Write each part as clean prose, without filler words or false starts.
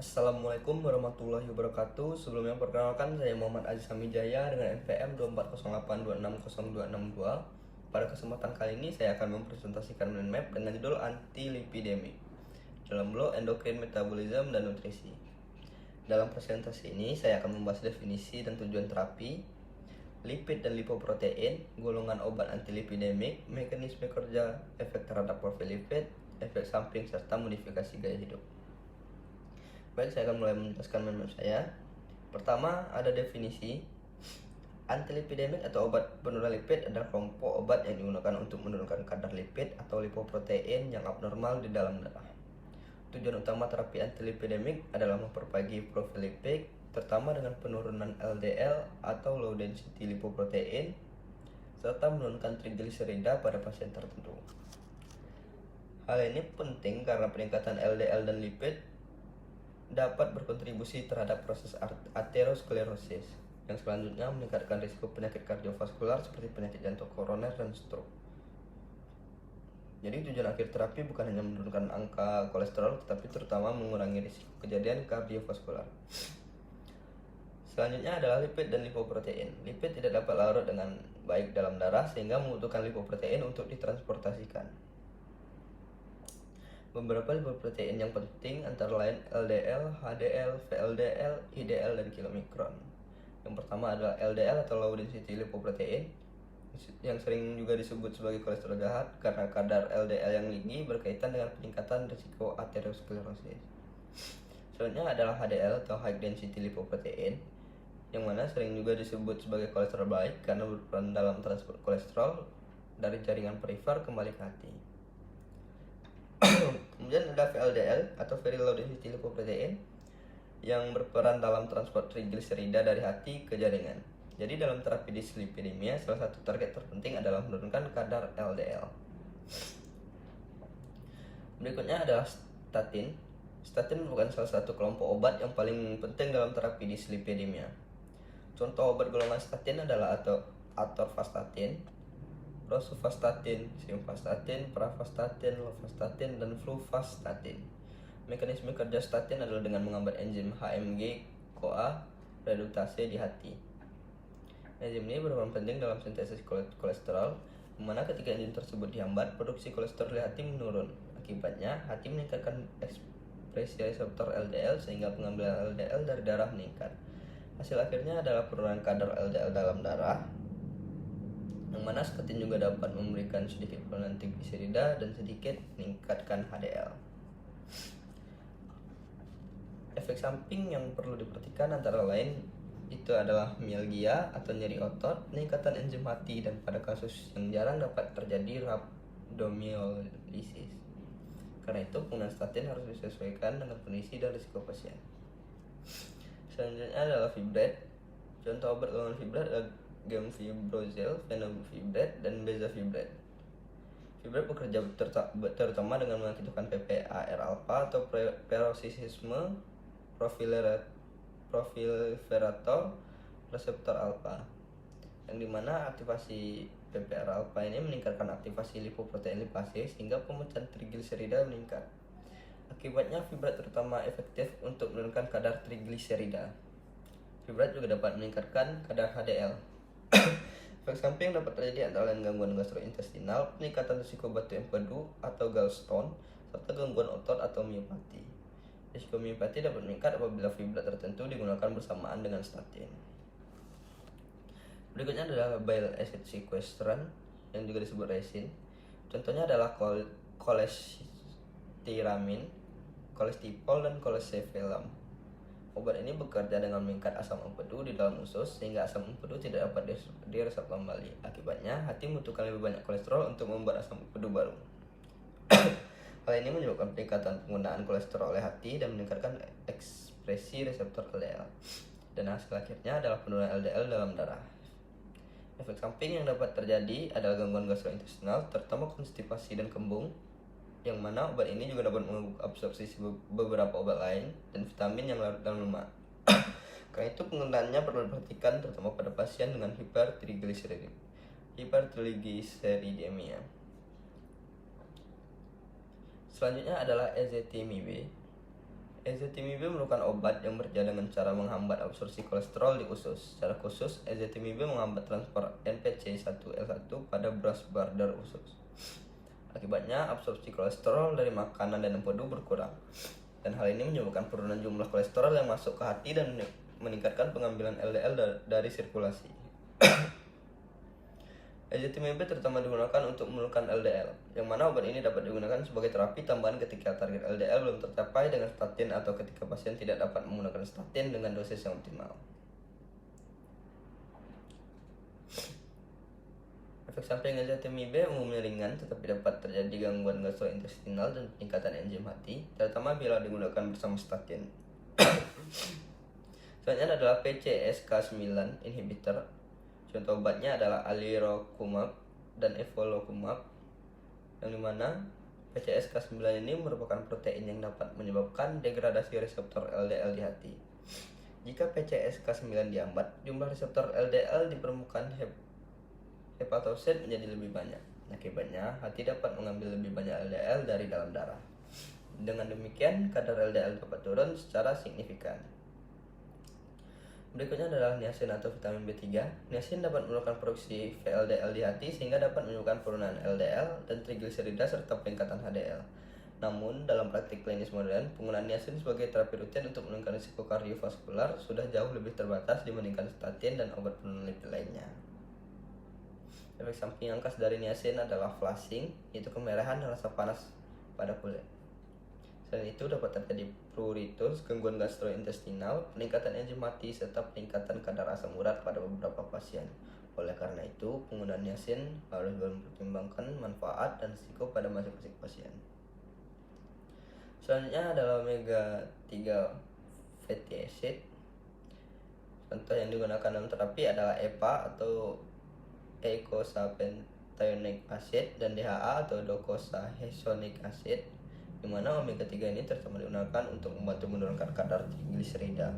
Assalamualaikum warahmatullahi wabarakatuh. Sebelumnya perkenalkan, saya Muhammad Aziz Hamijaya dengan NPM 2408260262. Pada kesempatan kali ini saya akan mempresentasikan mind map dengan judul anti-lipidemik dalam blok endokrin, metabolisme, dan nutrisi. Dalam presentasi ini saya akan membahas definisi dan tujuan terapi, lipid dan lipoprotein, golongan obat antilipidemik, mekanisme kerja, efek terhadap profil lipid, efek samping, serta modifikasi gaya hidup. Baik, saya akan mulai menjelaskan mind saya. Pertama, ada definisi. Antilipidemik atau obat penurun lipid adalah kelompok obat yang digunakan untuk menurunkan kadar lipid atau lipoprotein yang abnormal di dalam darah. Tujuan utama terapi antilipidemik adalah memperbaiki profil lipid, terutama dengan penurunan LDL atau low density lipoprotein, serta menurunkan trigliserida pada pasien tertentu. Hal ini penting karena peningkatan LDL dan lipid dapat berkontribusi terhadap proses aterosklerosis yang selanjutnya meningkatkan risiko penyakit kardiovaskular seperti penyakit jantung koroner dan stroke. Jadi tujuan akhir terapi bukan hanya menurunkan angka kolesterol, tetapi terutama mengurangi risiko kejadian kardiovaskular. Selanjutnya adalah lipid dan lipoprotein. Lipid tidak dapat larut dengan baik dalam darah sehingga membutuhkan lipoprotein untuk ditransportasikan. Beberapa lipoprotein yang penting antara lain LDL, HDL, VLDL, IDL, dan kilomikron. Yang pertama adalah LDL atau low density lipoprotein, yang sering juga disebut sebagai kolesterol jahat karena kadar LDL yang tinggi berkaitan dengan peningkatan risiko aterosklerosis. Selanjutnya adalah HDL atau high density lipoprotein, yang mana sering juga disebut sebagai kolesterol baik karena berperan dalam transport kolesterol dari jaringan perifer kembali ke hati. Kemudian ada VLDL atau very low density lipoprotein yang berperan dalam transport trigliserida dari hati ke jaringan. Jadi dalam terapi dislipidemia, salah satu target terpenting adalah menurunkan kadar LDL. Berikutnya adalah statin. Statin merupakan salah satu kelompok obat yang paling penting dalam terapi dislipidemia. Contoh obat golongan statin adalah atorvastatin, rosuvastatin, simvastatin, pravastatin, lovastatin, dan fluvastatin. Mekanisme kerja statin adalah dengan menghambat enzim HMG-CoA reduktase di hati. Enzim ini berperan penting dalam sintesis kolesterol, di mana ketika enzim tersebut dihambat, produksi kolesterol di hati menurun. Akibatnya, hati meningkatkan ekspresi reseptor LDL sehingga pengambilan LDL dari darah meningkat. Hasil akhirnya adalah penurunan kadar LDL dalam darah, yang mana statin juga dapat memberikan sedikit penurunan trigliserida dan sedikit meningkatkan HDL. Efek samping yang perlu diperhatikan antara lain itu adalah mialgia atau nyeri otot, peningkatan enzim hati, dan pada kasus yang jarang dapat terjadi rhabdomyolysis. Karena itu penggunaan statin harus disesuaikan dengan kondisi dan risiko pasien. Selanjutnya adalah fibret. Contoh obat golongan fibret adalah gemfibrozil, fenofibrate, dan bezafibret. Fibret bekerja terutama dengan mengaktifkan PPAR-alpha atau peroxisisme proliferator reseptor alpha, yang dimana aktivasi PPAR-alpha ini meningkatkan aktivasi lipoprotein lipase sehingga pemecahan trigliserida meningkat. Akibatnya fibret terutama efektif untuk menurunkan kadar trigliserida. Fibret juga dapat meningkatkan kadar HDL. Efek samping dapat terjadi antara lain gangguan gastrointestinal, peningkatan risiko batu empedu atau gallstone, serta gangguan otot atau miopati. Risiko miopati dapat meningkat apabila fibret tertentu digunakan bersamaan dengan statin. Berikutnya adalah bile acid sequestran yang juga disebut resin. Contohnya adalah kolestiramin, kolestipol, dan kolesevelam. Obat ini bekerja dengan mengikat asam empedu di dalam usus sehingga asam empedu tidak dapat diresap kembali. Akibatnya, hati membutuhkan lebih banyak kolesterol untuk membuat asam empedu baru. Hal ini menyebabkan peningkatan penggunaan kolesterol oleh hati dan meningkatkan ekspresi reseptor LDL. Dan hasil akhirnya adalah penurunan LDL dalam darah. Efek samping yang dapat terjadi adalah gangguan gastrointestinal, terutama konstipasi dan kembung, yang mana obat ini juga dapat mengabsorpsi beberapa obat lain dan vitamin yang larut dalam lemak. Karena itu penggunaannya perlu diperhatikan terutama pada pasien dengan hipertrigliseridemia. Selanjutnya adalah ezetimibe. Ezetimibe merupakan obat yang bekerja dengan cara menghambat absorpsi kolesterol di usus. Secara khusus, ezetimibe menghambat transfer NPC1L1 pada brush border usus. Akibatnya, absorpsi kolesterol dari makanan dan empedu berkurang. Dan hal ini menyebabkan penurunan jumlah kolesterol yang masuk ke hati dan meningkatkan pengambilan LDL dari sirkulasi. Ezetimibe terutama digunakan untuk menurunkan LDL, yang mana obat ini dapat digunakan sebagai terapi tambahan ketika target LDL belum tercapai dengan statin atau ketika pasien tidak dapat menggunakan statin dengan dosis yang optimal. Efek samping ezetimibe umumnya ringan, tetapi dapat terjadi gangguan gastrointestinal dan peningkatan enzim hati, terutama bila digunakan bersama statin. Selanjutnya adalah PCSK9 inhibitor. Contoh obatnya adalah alirocumab dan evolocumab, yang dimana PCSK9 ini merupakan protein yang dapat menyebabkan degradasi reseptor LDL di hati. Jika PCSK9 dihambat, jumlah reseptor LDL di permukaan hepatosit menjadi lebih banyak. Akibatnya, hati dapat mengambil lebih banyak LDL dari dalam darah. Dengan demikian, kadar LDL dapat turun secara signifikan. Berikutnya adalah niacin atau vitamin B3. Niacin dapat menurunkan produksi VLDL di hati sehingga dapat menyebabkan penurunan LDL dan trigliserida serta peningkatan HDL. Namun, dalam praktik klinis modern, penggunaan niacin sebagai terapi rutin untuk menurunkan risiko kardiovaskular sudah jauh lebih terbatas dibandingkan statin dan obat penurun lipid lainnya. Efek samping yang khas dari niacin adalah flushing, yaitu kemerahan dan rasa panas pada kulit. Selain itu dapat terjadi pruritus, gangguan gastrointestinal, peningkatan enzim hati, serta peningkatan kadar asam urat pada beberapa pasien. Oleh karena itu, penggunaan niacin harus mempertimbangkan manfaat dan risiko pada masing-masing pasien. Selanjutnya adalah omega 3 fatty acid. Contoh yang digunakan dalam terapi adalah EPA atau eicosapentaenoic acid dan DHA atau docosahexaenoic acid, di mana omega 3 ini terutama digunakan untuk membantu menurunkan kadar trigliserida.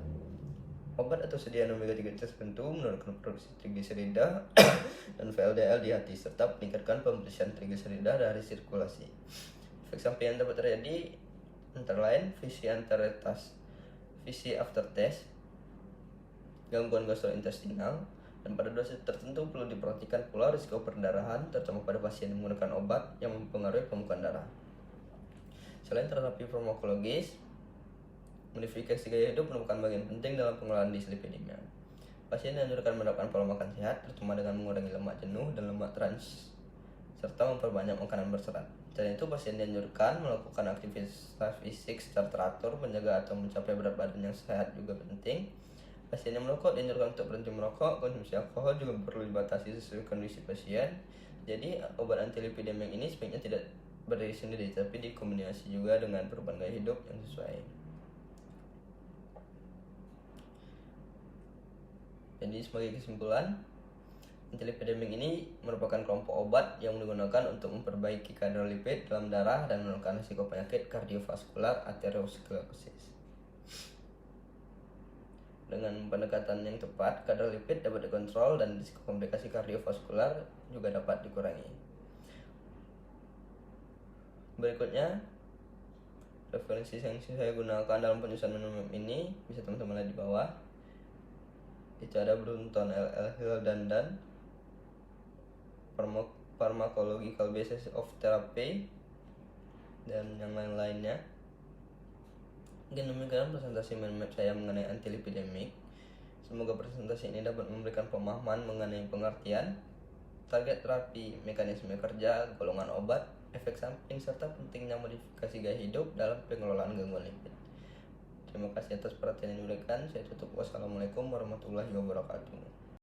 Obat atau sediaan omega 3 tertentu menurunkan produksi trigliserida dan VLDL di hati serta meningkatkan pembersihan trigliserida dari sirkulasi. Efek samping yang dapat terjadi antara lain visi aftertaste, gangguan gastrointestinal, dan pada dosis tertentu perlu diperhatikan pula risiko perdarahan terutama pada pasien yang menggunakan obat yang mempengaruhi pembukaan darah. Selain terapi farmakologis, modifikasi gaya hidup merupakan bagian penting dalam pengelolaan dislipidemia. Pasien dianjurkan menerapkan pola makan sehat, terutama dengan mengurangi lemak jenuh dan lemak trans, serta memperbanyak makanan berserat. Selain itu, pasien dianjurkan melakukan aktivitas fisik secara teratur, menjaga atau mencapai berat badan yang sehat juga penting. Pasien yang merokok dianjurkan untuk berhenti merokok, konsumsi alkohol juga perlu dibatasi sesuai kondisi pasien. Jadi, obat antilipidemik ini sebaiknya tidak berdiri sendiri, tapi dikombinasi juga dengan perubahan gaya hidup yang sesuai. Jadi sebagai kesimpulan, antilipidemik ini merupakan kelompok obat yang digunakan untuk memperbaiki kadar lipid dalam darah dan menurunkan risiko penyakit kardiovaskular aterosklerosis. Dengan pendekatan yang tepat, kadar lipid dapat dikontrol dan risiko komplikasi kardiovaskular juga dapat dikurangi. Berikutnya, referensi yang saya gunakan dalam penyusunan menu ini bisa teman-teman lihat di bawah. Itu ada Brunton LL Hill dan Pharmacological Basis of Therapy dan yang lain-lainnya. Mungkin demikian presentasi map saya mengenai antilipidemik. Semoga presentasi ini dapat memberikan pemahaman mengenai pengertian, target terapi, mekanisme kerja, golongan obat, efek samping, serta pentingnya modifikasi gaya hidup dalam pengelolaan gangguan lipid. Terima kasih atas perhatian yang diberikan. Saya tutup. Wassalamualaikum warahmatullahi wabarakatuh.